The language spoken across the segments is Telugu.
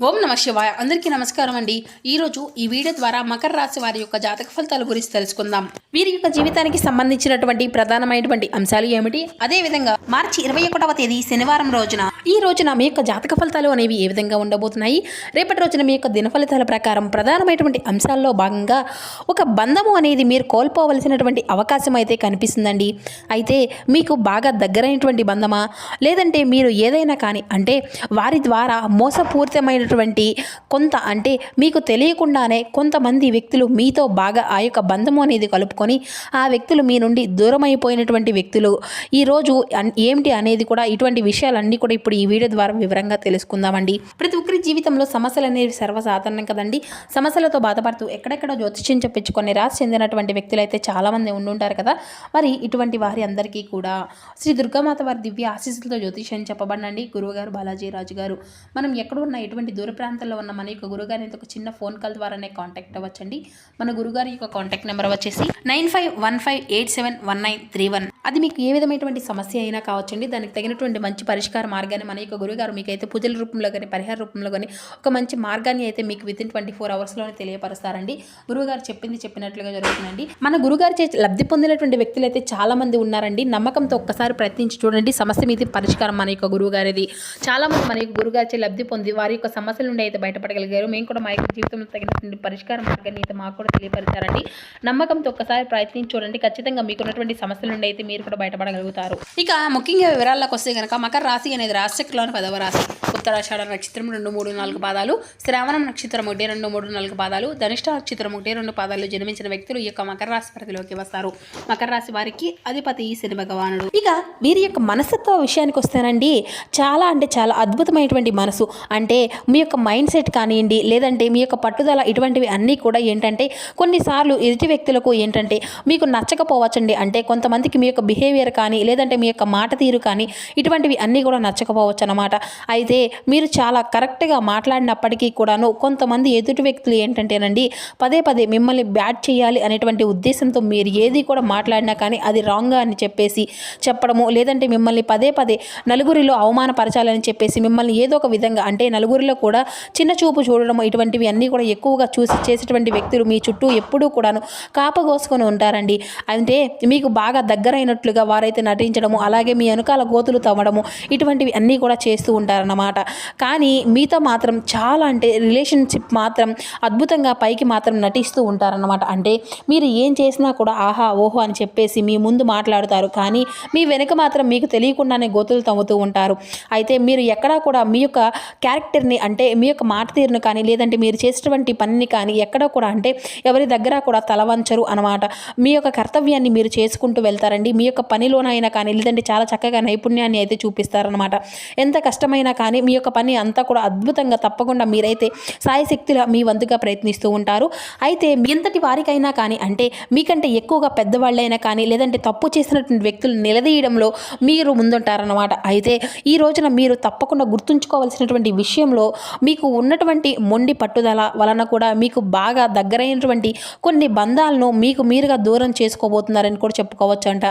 ఓం నమ శివాయ. అందరికీ నమస్కారం అండి. ఈరోజు ఈ వీడియో ద్వారా మకర రాశి వారి యొక్క జాతక ఫలితాల గురించి తెలుసుకుందాం. వీరి యొక్క జీవితానికి సంబంధించినటువంటి ప్రధానమైనటువంటి అంశాలు ఏమిటి, అదేవిధంగా మార్చి 21వ తేదీ శనివారం రోజున ఈ రోజున మీ యొక్క జాతక ఫలితాలు అనేవి ఏ విధంగా ఉండబోతున్నాయి, రేపటి రోజున మీ యొక్క దిన ఫలితాల ప్రకారం ప్రధానమైనటువంటి అంశాల్లో భాగంగా ఒక బంధము అనేది మీరు కోల్పోవలసినటువంటి అవకాశం అయితే కనిపిస్తుందండి. అయితే మీకు బాగా దగ్గరైనటువంటి బంధమా, లేదంటే మీరు ఏదైనా కానీ అంటే వారి ద్వారా మోసపూరితమైన కొంత అంటే మీకు తెలియకుండానే కొంతమంది వ్యక్తులు మీతో బాగా ఆ యొక్క బంధము అనేది కలుపుకొని ఆ వ్యక్తులు మీ నుండి దూరం అయిపోయినటువంటి వ్యక్తులు ఈరోజు ఏమిటి అనేది కూడా ఇటువంటి విషయాలన్నీ కూడా ఇప్పుడు ఈ వీడియో ద్వారా వివరంగా తెలుసుకుందామండి. ప్రతి ఒక్కరి జీవితంలో సమస్యలు అనేవి సర్వసాధారణం కదండి. సమస్యలతో బాధపడుతూ ఎక్కడెక్కడ జ్యోతిష్యం చెప్పించుకొని రాసి చెందినటువంటి వ్యక్తులు అయితే చాలామంది ఉండుంటారు కదా. మరి ఇటువంటి వారి అందరికీ కూడా శ్రీ దుర్గామాత వారి దివ్య ఆశీస్సులతో జ్యోతిష్యం చెప్పబడినండి గురువుగారు బాలాజీ రాజు గారు. మనం ఎక్కడున్న ఎటువంటి దూర ప్రాంతాల్లో ఉన్న మన యొక్క గురుగారిని ఒక చిన్న ఫోన్ కాల్ ద్వారానే కాంటాక్ట్ అవ్వచ్చండి. మన గురుగారి యొక్క కాంటాక్ట్ నెంబర్ వచ్చేసి 9515871931. అది మీకు ఏ విధమైనటువంటి సమస్య అయినా కావచ్చండి. దానికి తగినటువంటి మంచి పరిష్కార మార్గాన్ని మన యొక్క గురుగారు మీకైతే పూజల రూపంలో కానీ పరిహార రూపంలో కానీ ఒక మంచి మార్గాన్ని అయితే మీకు వితిన్ 24 అవర్స్లోనే తెలియపరుస్తారండి. గురువుగారు చెప్పినట్లుగా జరుగుతుందండి. మన గురుగారి చేసి లబ్ధి పొందినటువంటి వ్యక్తులు అయితే చాలా మంది ఉన్నారండి. నమ్మకంతో ఒక్కసారి ప్రయత్నించి చూడండి, సమస్య మీద పరిష్కారం మన యొక్క గురువుగారిది. చాలా మంది మన యొక్క గురుగారి లబ్ధి పొంది వారి యొక్క సమస్యల నుండి అయితే బయటపడగలిగారు. మేము కూడా మా యొక్క జీవితంలో తగినటువంటి పరిష్కార మార్గాన్ని అయితే మాకు కూడా తెలియపరిచారండి. నమ్మకంతో ఒక్కసారి ప్రయత్నించి చూడండి, ఖచ్చితంగా మీకున్నటువంటి సమస్యల నుండి అయితే మీరు కూడా బయటపడగలుగుతారు. ఇక ముఖ్యంగా వివరాల్లోకి వస్తే కనుక మకర రాశి అనేది రాశిచక్రంలోని 10వ రాశి. ఉత్తరాషాఢ నక్షత్రం 2, 3, 4 పాదాలు, శ్రావణ నక్షత్రం 1, 2, 3, 4 పాదాలు, ధనిష్ట నక్షత్రం 1, 2 పాదాలు జన్మించిన వ్యక్తులు ఈ యొక్క మకర రాశి పరిధిలోకి వస్తారు. మకర రాశి వారికి అధిపతి శని భగవానుడు. ఇక వీరి యొక్క మనస్తత్వ విషయానికి వస్తేనండి, చాలా అంటే చాలా అద్భుతమైనటువంటి మనసు. అంటే మీ యొక్క మైండ్ సెట్ కానివ్వండి, లేదంటే మీ యొక్క పట్టుదల, ఇటువంటివి అన్నీ కూడా ఏంటంటే కొన్నిసార్లు ఎదుటి వ్యక్తులకు ఏంటంటే మీకు నచ్చకపోవచ్చండి. అంటే కొంతమందికి మీ యొక్క బిహేవియర్ కానీ, లేదంటే మీ యొక్క మాట తీరు కానీ ఇటువంటివి అన్నీ కూడా నచ్చకపోవచ్చు అన్నమాట. అయితే మీరు చాలా కరెక్ట్గా మాట్లాడినప్పటికీ కూడాను కొంతమంది ఎదుటి వ్యక్తులు ఏంటంటేనండి పదే పదే మిమ్మల్ని బ్యాడ్ చేయాలి అనేటువంటి ఉద్దేశంతో మీరు ఏది కూడా మాట్లాడినా కానీ అది రాంగ్గా అని చెప్పేసి చెప్పడము, లేదంటే మిమ్మల్ని పదే పదే నలుగురిలో అవమానపరచాలని చెప్పేసి మిమ్మల్ని ఏదో ఒక విధంగా అంటే నలుగురిలో కూడా చిన్న చూపు చూడడం, ఇటువంటివి అన్నీ కూడా ఎక్కువగా చూసి చేసేటువంటి వ్యక్తులు మీ చుట్టూ ఎప్పుడూ కూడాను కాపగోసుకొని ఉంటారండి. అంటే మీకు బాగా దగ్గరైనట్లుగా వారైతే నటించడము, అలాగే మీ వెనకాల గోతులు తవ్వడము, ఇటువంటివి అన్నీ కూడా చేస్తూ ఉంటారన్నమాట. కానీ మీతో మాత్రం చాలా అంటే రిలేషన్షిప్ మాత్రం అద్భుతంగా పైకి మాత్రం నటిస్తూ ఉంటారన్నమాట. అంటే మీరు ఏం చేసినా కూడా ఆహా ఓహో అని చెప్పేసి మీ ముందు మాట్లాడుతారు, కానీ మీ వెనుక మాత్రం మీకు తెలియకుండానే గోతులు తవ్వుతూ ఉంటారు. అయితే మీరు ఎక్కడా కూడా మీ యొక్క క్యారెక్టర్ని అంటే మీ యొక్క మాట తీరును కానీ, లేదంటే మీరు చేసేటువంటి పనిని కానీ ఎక్కడ కూడా అంటే ఎవరి దగ్గర కూడా తలవంచరు అనమాట. మీ యొక్క కర్తవ్యాన్ని మీరు చేసుకుంటూ వెళ్తారండి. మీ యొక్క పనిలోనైనా కానీ, లేదంటే చాలా చక్కగా నైపుణ్యాన్ని అయితే చూపిస్తారనమాట. ఎంత కష్టమైనా కానీ మీ యొక్క పని అంతా కూడా అద్భుతంగా తప్పకుండా మీరైతే సాయశక్తిగా మీ వంతుగా ప్రయత్నిస్తూ ఉంటారు. అయితే ఎంతటి వారికైనా కానీ అంటే మీకంటే ఎక్కువగా పెద్దవాళ్ళైనా కానీ, లేదంటే తప్పు చేసినటువంటి వ్యక్తులు నిలదీయడంలో మీరు ముందుంటారనమాట. అయితే ఈ రోజున మీరు తప్పకుండా గుర్తుంచుకోవాల్సినటువంటి విషయంలో మీకు ఉన్నటువంటి మొండి పట్టుదల వలన కూడా మీకు బాగా దగ్గరైనటువంటి కొన్ని బంధాలను మీకు మీరుగా దూరం చేసుకోబోతున్నారని కూడా చెప్పుకోవచ్చు అంట.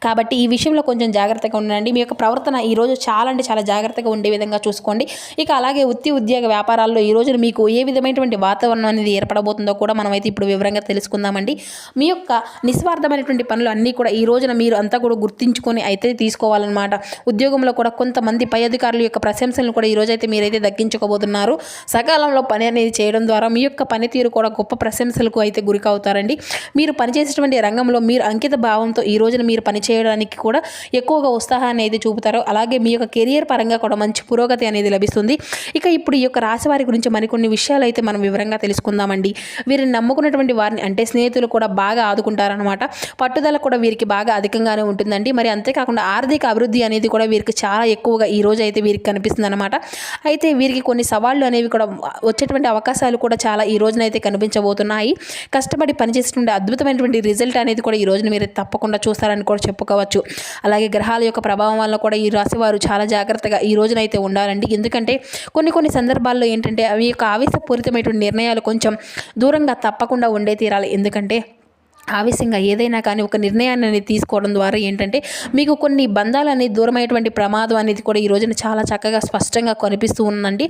కాబట్టి ఈ విషయంలో కొంచెం జాగ్రత్తగా ఉండండి. మీ యొక్క ప్రవర్తన ఈరోజు చాలా అంటే చాలా జాగ్రత్తగా ఉండే విధంగా చూసుకోండి. ఇక అలాగే ఉద్యోగ వ్యాపారాల్లో ఈ రోజున మీకు ఏ విధమైనటువంటి వాతావరణం అనేది ఏర్పడబోతుందో కూడా మనమైతే ఇప్పుడు వివరంగా తెలుసుకుందామండి. మీ యొక్క నిస్వార్థమైనటువంటి పనులు అన్నీ కూడా ఈ రోజున మీరు అంతా కూడా గుర్తించుకొని అయితే తీసుకోవాలన్నమాట. ఉద్యోగంలో కూడా కొంతమంది పై అధికారుల యొక్క ప్రశంసలను కూడా ఈ రోజైతే మీరైతే దక్కించుకోబోతున్నారు. సకాలంలో పని అనేది చేయడం ద్వారా మీ యొక్క పనితీరు కూడా గొప్ప ప్రశంసలకు అయితే గురికవుతారండి. మీరు పనిచేసేటువంటి రంగంలో మీరు అంకిత భావంతో ఈ రోజున మీరు పనిచేయడానికి కూడా ఎక్కువగా ఉత్సాహాన్ని అయితే చూపుతారు. అలాగే మీ యొక్క కెరియర్ పరంగా కూడా మంచి పురోగతి అనేది లభిస్తుంది. ఇక ఇప్పుడు ఈ యొక్క రాశి వారి గురించి మరికొన్ని విషయాలు అయితే మనం వివరంగా తెలుసుకుందామండి. వీరిని నమ్ముకున్నటువంటి వారిని అంటే స్నేహితులు కూడా బాగా ఆదుకుంటారనమాట. పట్టుదల కూడా వీరికి బాగా అధికంగానే ఉంటుందండి. మరి అంతేకాకుండా ఆర్థిక అభివృద్ధి అనేది కూడా వీరికి చాలా ఎక్కువగా ఈ రోజు అయితే వీరికి కనిపిస్తుంది అనమాట. అయితే వీరికి కొన్ని సవాళ్లు అనేవి కూడా వచ్చేటువంటి అవకాశాలు కూడా చాలా ఈ రోజునైతే కనిపించబోతున్నాయి. కష్టపడి పనిచేసేటువంటి అద్భుతమైనటువంటి రిజల్ట్ అనేది కూడా ఈ రోజున మీరు తప్పకుండా చూస్తారని కూడా చెప్పుకోవచ్చు. అలాగే గ్రహాల యొక్క ప్రభావం వల్ల కూడా ఈ రాశి వారు చాలా జాగ్రత్తగా ఈ రోజునైతే ఉండాలండి. ఎందుకంటే కొన్ని సందర్భాల్లో ఏంటంటే అవి యొక్క ఆవేశపూరితమైనటువంటి నిర్ణయాలు కొంచెం దూరంగా తప్పకుండా ఉండే తీరాలి. ఎందుకంటే ఆవేశంగా ఏదైనా కానీ ఒక నిర్ణయాన్ని అనేది తీసుకోవడం ద్వారా ఏంటంటే మీకు కొన్ని బంధాలు అనేది దూరమైనటువంటి ప్రమాదం అనేది కూడా ఈ రోజున చాలా చక్కగా స్పష్టంగా కనిపిస్తూ ఉందండి.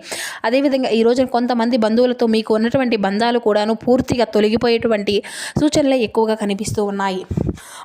అదేవిధంగా ఈ రోజున కొంతమంది బంధువులతో మీకు ఉన్నటువంటి బంధాలు కూడాను పూర్తిగా తొలగిపోయేటువంటి సూచనలే ఎక్కువగా కనిపిస్తూ ఉన్నాయి.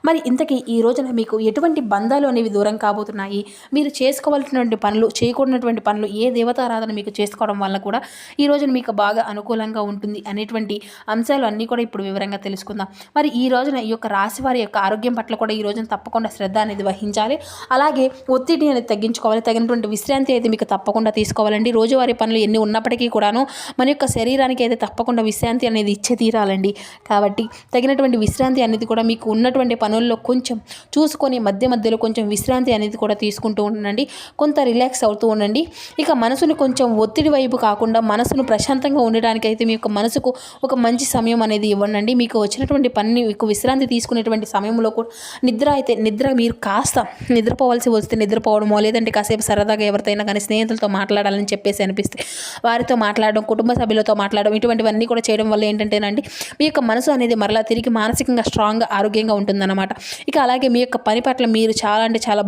మరి ఇంతకీ ఈ రోజున మీకు ఎటువంటి బంధాలు అనేవి దూరం కాబోతున్నాయి, మీరు చేసుకోవాల్సినటువంటి పనులు, చేయకూడనటువంటి పనులు, ఏ దేవతారాధన మీకు చేసుకోవడం వల్ల కూడా ఈ రోజున మీకు బాగా అనుకూలంగా ఉంటుంది అనేటువంటి అంశాలు అన్నీ కూడా ఇప్పుడు వివరంగా తెలుసుకుందాం. మరి ఈ రోజున ఈ యొక్క రాశి వారి యొక్క ఆరోగ్యం పట్ల కూడా ఈ రోజున తప్పకుండా శ్రద్ధ అనేది వహించాలి. అలాగే ఒత్తిడి అనేది తగ్గించుకోవాలి. తగినటువంటి విశ్రాంతి అయితే మీకు తప్పకుండా తీసుకోవాలండి. రోజువారీ పనులు ఎన్ని ఉన్నప్పటికీ కూడాను మన యొక్క శరీరానికి అయితే తప్పకుండా విశ్రాంతి అనేది ఇచ్చే తీరాలండి. కాబట్టి తగినటువంటి విశ్రాంతి అనేది కూడా మీకు ఉన్నటువంటి పనుల్లో కొంచెం చూసుకొని మధ్య మధ్యలో కొంచెం విశ్రాంతి అనేది కూడా తీసుకుంటూ ఉండండి. కొంత రిలాక్స్ అవుతూ ఉండండి. ఇక మనసును కొంచెం ఒత్తిడి వైపు కాకుండా మనసును ప్రశాంతంగా ఉండడానికి అయితే మీ యొక్క మనసుకు ఒక మంచి సమయం అనేది ఇవ్వండి. మీకు వచ్చినటువంటి పనిని మీకు విశ్రాంతి తీసుకునేటువంటి సమయంలో కూడా నిద్ర మీరు కాస్త నిద్రపోవాల్సి వస్తే నిద్రపోవడమో, లేదంటే కాసేపు సరదాగా ఎవరితోనైనా కానీ స్నేహితులతో మాట్లాడాలని చెప్పేసి అనిపిస్తే వారితో మాట్లాడడం, కుటుంబ సభ్యులతో మాట్లాడడం, ఇటువంటివన్నీ కూడా చేయడం వల్ల ఏంటంటేనండి మీ యొక్క మనసు అనేది మరలా తిరిగి మానసికంగా స్ట్రాంగ్గా ఆరోగ్యంగా ఉంటుందన్నమాట. ఇక అలాగే మీ యొక్క పని పట్ల మీరు చాలా అంటే చాలా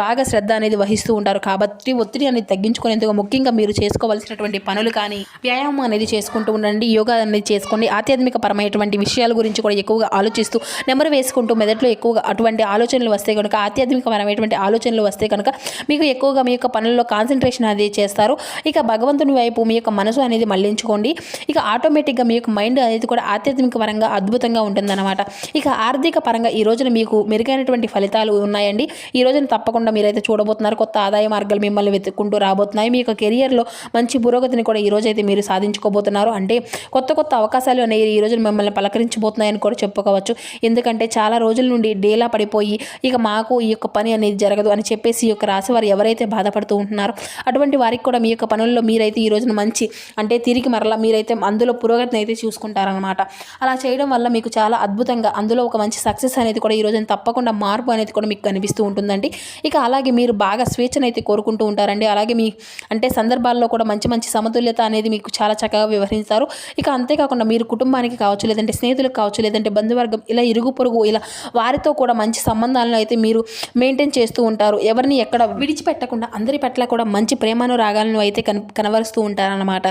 బాగా శ్రద్ధ అనేది వహిస్తూ ఉంటారు. కాబట్టి ఒత్తిడి అనేది తగ్గించుకునేందుకు ముఖ్యంగా మీరు చేసుకోవాల్సినటువంటి పనులు కానీ వ్యాయామం అనేది చేసుకుంటూ ఉండండి. యోగా అనేది చేసుకోండి. ఆధ్యాత్మిక పరమైనటువంటి విషయాల గురించి కూడా ఎక్కువగా ఆలోచిస్తూ నెమరు వేసుకుంటూ మెదట్లో ఎక్కువగా అటువంటి ఆలోచనలు వస్తే కనుక, ఆధ్యాత్మికపరమైనటువంటి ఆలోచనలు వస్తే కనుక మీకు ఎక్కువగా మీ యొక్క పనుల్లో కాన్సన్ట్రేషన్ అనేది చేస్తారు. ఇక భగవంతుని వైపు మీ యొక్క మనసు అనేది మళ్లించుకోండి. ఇక ఆటోమేటిక్గా మీ యొక్క మైండ్ అనేది కూడా ఆధ్యాత్మిక పరంగా అద్భుతంగా ఉంటుందన్నమాట. ఇక ఆర్థిక పరంగా ఈ రోజున మీకు మెరుగైనటువంటి ఫలితాలు ఉన్నాయండి. ఈ రోజున తప్పకుండా మీరైతే చూడబోతున్నారు. కొత్త ఆదాయ మార్గాలు మిమ్మల్ని వెతుక్కుంటూ రాబోతున్నాయి. మీ యొక్క కెరియర్లో మంచి పురోగతిని కూడా ఈ రోజైతే మీరు సాధించుకోబోతున్నారు. అంటే కొత్త కొత్త అవకాశాలు అనేవి ఈ రోజున మిమ్మల్ని పలకరించబోతున్నాయని కూడా చెప్పుకోవచ్చు. ఎందుకంటే చాలా రోజుల నుండి డేలా పడిపోయి ఇక మాకు ఈ యొక్క పని అనేది జరగదు అని చెప్పేసి ఈ యొక్క రాశి వారు ఎవరైతే బాధపడుతూ ఉంటున్నారో అటువంటి వారికి కూడా మీ యొక్క పనుల్లో మీరైతే ఈ రోజున మంచి అంటే తిరిగి మరలా మీరైతే అందులో పురోగతిని అయితే చూసుకుంటారనమాట. అలా చేయడం వల్ల మీకు చాలా అద్భుతంగా అందులో ఒక మంచి సక్సెస్ అనేది కూడా ఈ రోజున తప్పకుండా మార్పు అనేది కూడా మీకు కనిపిస్తూ ఉంటుందండి. ఇక అలాగే మీరు బాగా స్వేచ్ఛను అయితే కోరుకుంటూ ఉంటారండి. అలాగే మీ అంటే సందర్భాల్లో కూడా మంచి మంచి సమతుల్యత అనేది మీకు చాలా చక్కగా వ్యవహరిస్తారు. ఇక అంతేకాకుండా మీరు కుటుంబానికి కావచ్చు, లేదంటే స్నేహితులకు కావచ్చు, లేదంటే బంధువర్గం ఇలా ఇరుగు పొరుగు ఇలా వారితో కూడా మంచి సంబంధాలను అయితే మీరు మెయింటైన్ చేస్తూ ఉంటారు. ఎవరిని ఎక్కడ విడిచిపెట్టకుండా అందరి పట్ల కూడా మంచి ప్రేమను రాగాలను అయితే కనబరుస్తూ ఉంటారనమాట.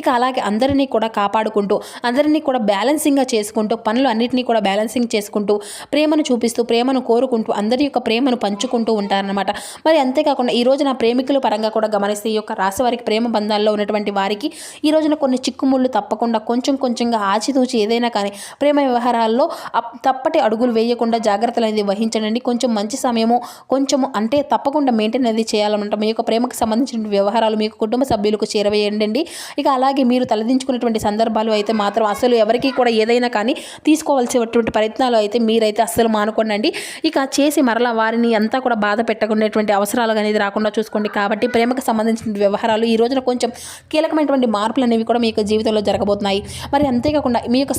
ఇక అలాగే అందరినీ కూడా కాపాడుకుంటూ అందరినీ కూడా బ్యాలెన్సింగ్గా చేసుకుంటూ పనులు అన్నింటినీ కూడా బ్యాలెన్సింగ్ చేసుకుంటూ ప్రేమను చూపిస్తూ ప్రేమను కోరుకుంటూ అందరి యొక్క ప్రేమను పంచుకుంటూ ఉంటారనమాట. మరి అంతేకాకుండా ఈ రోజున ప్రేమికుల పరంగా కూడా గమనిస్తే ఈ యొక్క రాశి వారికి ప్రేమ బంధాల్లో ఉన్నటువంటి వారికి ఈ రోజున కొన్ని చిక్కుముళ్ళు తప్పకుండా కొంచెం కొంచెంగా ఆచితూచి ఏదైనా కానీ ప్రేమ వ్యవహారాల్లో తప్పటి అడుగులు వేయకుండా జాగ్రత్తలు అనేది వహించండి. కొంచెం మంచి సమయము కొంచెము అంటే తప్పకుండా మెయింటైన్ అనేది చేయాలన్నమాట. మీ యొక్క ప్రేమకు సంబంధించిన వ్యవహారాలు మీకు కుటుంబ సభ్యులకు చేరవేయండి. ఇక అలాగే మీరు తలదించుకునేటువంటి సందర్భాలు అయితే మాత్రం అసలు ఎవరికి కూడా ఏదైనా కానీ తీసుకోవాల్సినటువంటి ప్రయత్నాలు అయితే మీరైతే అస్సలు మానుకోండి. ఇక చేసి మరలా వారిని అంతా కూడా బాధ పెట్టకుండేటువంటి అవసరాలు అనేది రాకుండా చూసుకోండి. కాబట్టి ప్రేమకు సంబంధించిన వ్యవహారాలు ఈ రోజున కొంచెం కీలకమైనటువంటి మార్పులు అనేవి కూడా మీ యొక్క జీవితంలో జరగబోతున్నాయి. మరి అంతేకాకుండా మీ యొక్క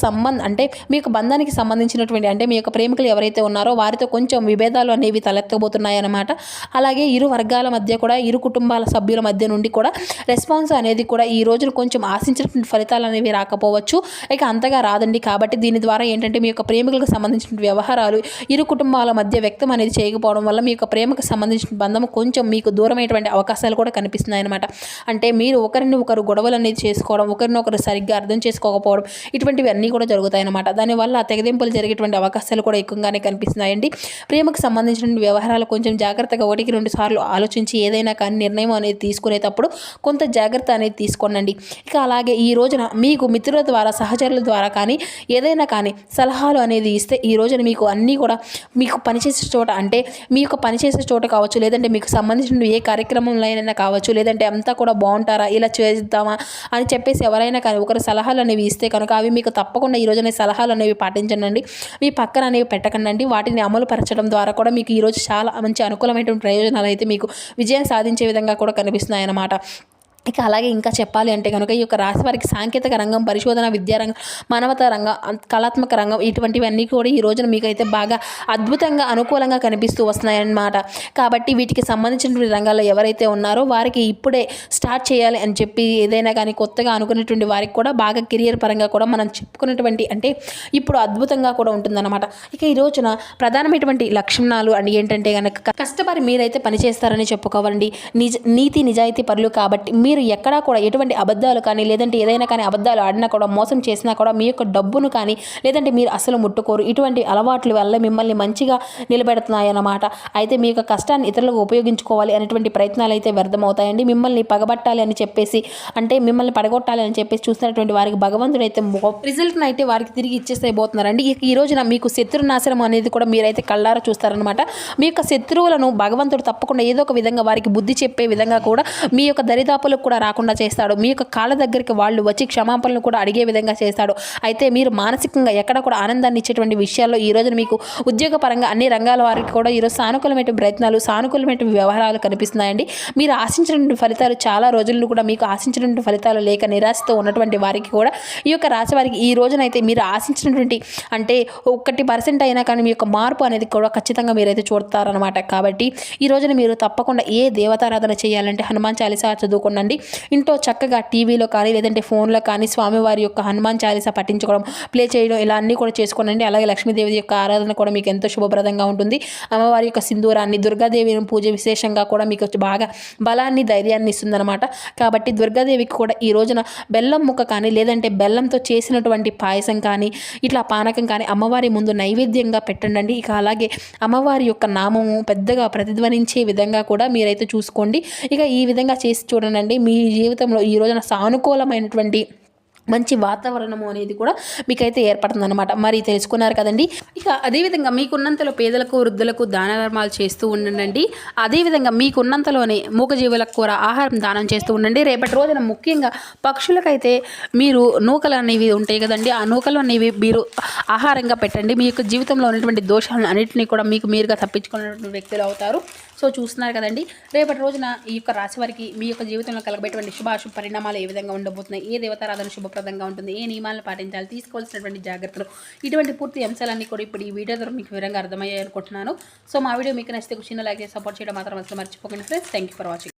అంటే మీ యొక్క బంధానికి సంబంధించినటువంటి అంటే మీ యొక్క ప్రేమికులు ఎవరైతే ఉన్నారో వారితో కొంచెం విభేదాలు అనేవి తలెత్తబోతున్నాయి అన్నమాట. అలాగే ఇరు వర్గాల మధ్య కూడా ఇరు కుటుంబాల సభ్యుల మధ్య నుండి కూడా రెస్పాన్స్ అనేది కూడా ఈ రోజున కొంచెం ఆశించినటువంటి ఫలితాలు అనేవి రాకపోవచ్చు. ఇక అంతగా రాదండి. కాబట్టి దీని ద్వారా ఏంటంటే మీ యొక్క ప్రేమికులకు సంబంధించిన వ్యవహారాలు ఇరు కుటుంబాల మధ్య వ్యక్తం అనేది చేయకపోవడం వల్ల మీ యొక్క ప్రేమకు సంబంధించిన బంధం కొంచెం మీకు దూరమైనటువంటి అవకాశాలు కూడా కనిపిస్తున్నాయి అనమాట. అంటే మీరు ఒకరిని ఒకరు గొడవలు అనేది చేసుకోవడం, ఒకరినొకరు సరిగ్గా అర్థం చేసుకోకపోవడం ఇటువంటివి అన్నీ కూడా జరుగుతాయి అన్నమాట. దానివల్ల తెగదింపులు జరిగేటువంటి అవకాశాలు కూడా ఎక్కువగానే కనిపిస్తున్నాయండి. ప్రేమకు సంబంధించిన వ్యవహారాలు కొంచెం జాగ్రత్తగా 1-2 సార్లు ఆలోచించి ఏదైనా కానీ నిర్ణయం అనేది తీసుకునేటప్పుడు కొంత జాగ్రత్త అనేది తీసుకోండి. ఇక అలాగే ఈ రోజున మీకు మిత్రుల ద్వారా సహచరుల ద్వారా కానీ ఏదైనా కానీ సలహాలు అనేది ఇస్తే ఈ రోజున మీకు అన్నీ కూడా మీకు పనిచేసే చోట అంటే మీ యొక్క పనిచేసే చోట కావచ్చు, లేదంటే మీకు సంబంధించిన ఏ కార్యక్రమంలో అయినా కావచ్చు, లేదంటే అంతా కూడా బాగుంటారా ఇలా చేద్దామా అని చెప్పేసి ఎవరైనా కానీ ఒకరు సలహాలు అనేవి ఇస్తే కనుక అవి మీకు తప్పకుండా ఈ రోజున సలహాలు అనేవి పాటించండి. మీ పక్కన అనేవి పెట్టకండి. వాటిని అమలు పరచడం ద్వారా కూడా మీకు ఈరోజు చాలా మంచి అనుకూలమైనటువంటి ప్రయోజనాలు అయితే మీకు విజయం సాధించే విధంగా కూడా కనిపిస్తున్నాయి అన్నమాట. ఇక అలాగే ఇంకా చెప్పాలి అంటే కనుక ఈ యొక్క రాశి వారికి సాంకేతిక రంగం, పరిశోధన, విద్యారంగం, మానవతా రంగం, కళాత్మక రంగం ఇటువంటివన్నీ కూడా ఈ రోజున మీకైతే బాగా అద్భుతంగా అనుకూలంగా కనిపిస్తూ వస్తున్నాయన్నమాట. కాబట్టి వీటికి సంబంధించినటువంటి రంగాల్లో ఎవరైతే ఉన్నారో వారికి ఇప్పుడే స్టార్ట్ చేయాలి అని చెప్పి ఏదైనా కానీ కొత్తగా అనుకునేటువంటి వారికి కూడా బాగా కెరియర్ పరంగా కూడా మనం చెప్పుకున్నటువంటి అంటే ఇప్పుడు అద్భుతంగా కూడా ఉంటుందన్నమాట. ఇక ఈ రోజున ప్రధానమైనటువంటి లక్షణాలు అండ్ ఏంటంటే కనుక కష్టపడి మీరైతే పనిచేస్తారని చెప్పుకోవాలండి. నీతి నిజాయితీ పరులు కాబట్టి మీరు ఎక్కడా కూడా ఎటువంటి అబద్ధాలు కానీ లేదంటే ఏదైనా కానీ అబద్ధాలు ఆడినా కూడా మోసం చేసినా కూడా మీ యొక్క డబ్బును కానీ లేదంటే మీరు అసలు ముట్టుకోరు. ఇటువంటి అలవాట్ల వల్ల మిమ్మల్ని మంచిగా నిలబెడుతున్నాయన్నమాట. అయితే మీ యొక్క కష్టాన్ని ఇతరులకు ఉపయోగించుకోవాలి అనేటువంటి ప్రయత్నాలు అయితే వ్యర్థమవుతాయండి. మిమ్మల్ని పగబట్టాలి అని చెప్పేసి అంటే మిమ్మల్ని పడగొట్టాలి అని చెప్పేసి చూస్తున్నటువంటి వారికి భగవంతుడు అయితే రిజల్ట్ని అయితే వారికి తిరిగి ఇచ్చేసేయబోతున్నారండి. ఈ రోజున మీకు శత్రునాశనం అనేది కూడా మీరైతే కళ్ళారా చూస్తారనమాట. మీ యొక్క శత్రువులను భగవంతుడు తప్పకుండా ఏదో ఒక విధంగా వారికి బుద్ధి చెప్పే విధంగా కూడా మీ యొక్క దరిదాపులకు కూడా రాకుండా చేస్తాడు. మీ యొక్క కాళ్ళ దగ్గరికి వాళ్ళు వచ్చి క్షమాపణలు కూడా అడిగే విధంగా చేస్తాడు. అయితే మీరు మానసికంగా ఎక్కడ కూడా ఆనందాన్ని ఇచ్చేటువంటి విషయాల్లో ఈ రోజున మీకు ఉద్యోగపరంగా అన్ని రంగాల వారికి కూడా ఈరోజు సానుకూలమైన ప్రయత్నాలు, సానుకూలమైన వ్యవహారాలు కనిపిస్తున్నాయండి. మీరు ఆశించినటువంటి ఫలితాలు చాలా రోజులను కూడా మీకు ఆశించినటువంటి ఫలితాలు లేక నిరాశతో ఉన్నటువంటి వారికి కూడా ఈ యొక్క రాశి వారికి ఈ రోజునైతే మీరు ఆశించినటువంటి అంటే 1% అయినా కానీ మీ యొక్క మార్పు అనేది కూడా ఖచ్చితంగా మీరైతే చూడతారనమాట. కాబట్టి ఈ రోజున మీరు తప్పకుండా ఏ దేవతారాధన చేయాలంటే హనుమాన్ చాలీసా చదువుకోండి. ఇంట్లో చక్కగా టీవీలో కానీ లేదంటే ఫోన్లో కానీ స్వామివారి యొక్క హనుమాన్ చాలీసా పఠించుకోవడం, ప్లే చేయడం ఇలా అన్నీ కూడా చేసుకోనండి. అలాగే లక్ష్మీదేవి యొక్క ఆరాధన కూడా మీకు ఎంతో శుభప్రదంగా ఉంటుంది. అమ్మవారి యొక్క సింధూరాన్ని, దుర్గాదేవిని పూజ విశేషంగా కూడా మీకు బాగా బలాన్ని, ధైర్యాన్ని ఇస్తుందన్నమాట. కాబట్టి దుర్గాదేవికి కూడా ఈ రోజున బెల్లం ముక్క కానీ లేదంటే బెల్లంతో చేసినటువంటి పాయసం కానీ ఇట్లా పానకం కానీ అమ్మవారి ముందు నైవేద్యంగా పెట్టండి. ఇక అలాగే అమ్మవారి యొక్క నామము పెద్దగా ప్రతిధ్వనించే విధంగా కూడా మీరైతే చూసుకోండి. ఇక ఈ విధంగా చేసి చూడండి. మీ జీవితంలో ఈ రోజున సానుకూలమైనటువంటి మంచి వాతావరణము అనేది కూడా మీకైతే ఏర్పడుతుందన్నమాట. మరి తెలుసుకున్నారు కదండి. ఇక అదేవిధంగా మీకున్నంతలో పేదలకు, వృద్ధులకు దాన ధర్మాలు చేస్తూ ఉండండి. అదేవిధంగా మీకున్నంతలోనే మూగజీవులకు కూడా ఆహారం దానం చేస్తూ ఉండండి. రేపటి రోజున ముఖ్యంగా పక్షులకైతే మీరు నూకలు అనేవి ఉంటాయి కదండి, ఆ నూకలు అనేవి మీరు ఆహారంగా పెట్టండి. మీ యొక్క జీవితంలో ఉన్నటువంటి దోషాలను అన్నింటినీ కూడా మీకు మీరుగా తప్పించుకున్నటువంటి వ్యక్తులు అవుతారు. సో చూస్తున్నారు కదండి, రేపటి రోజున ఈ యొక్క రాశి వారికి మీ యొక్క జీవితంలో కలగబెటువంటి శుభాశుభ పరిణామాలు ఏ విధంగా ఉండబోతున్నాయి, ఏ దేవతారాధన శుభప్రదంగా ఉంటుంది, ఏ నియమాలను పాటించాలి, తీసుకోవాల్సినటువంటి జాగ్రత్తలు, ఇటువంటి పూర్తి అంశాలన్నీ కూడా ఇప్పుడు ఈ వీడియో ద్వారా మీకు వివరంగా అర్థమయ్యాయి అనుకుంటున్నాను. సో మా వీడియో మీకు నచ్చితే చిన్న లైక్ చేసి సపోర్ట్ చేయడం మాత్రం అసలు మర్చిపోకండి friends. Thank you for watching.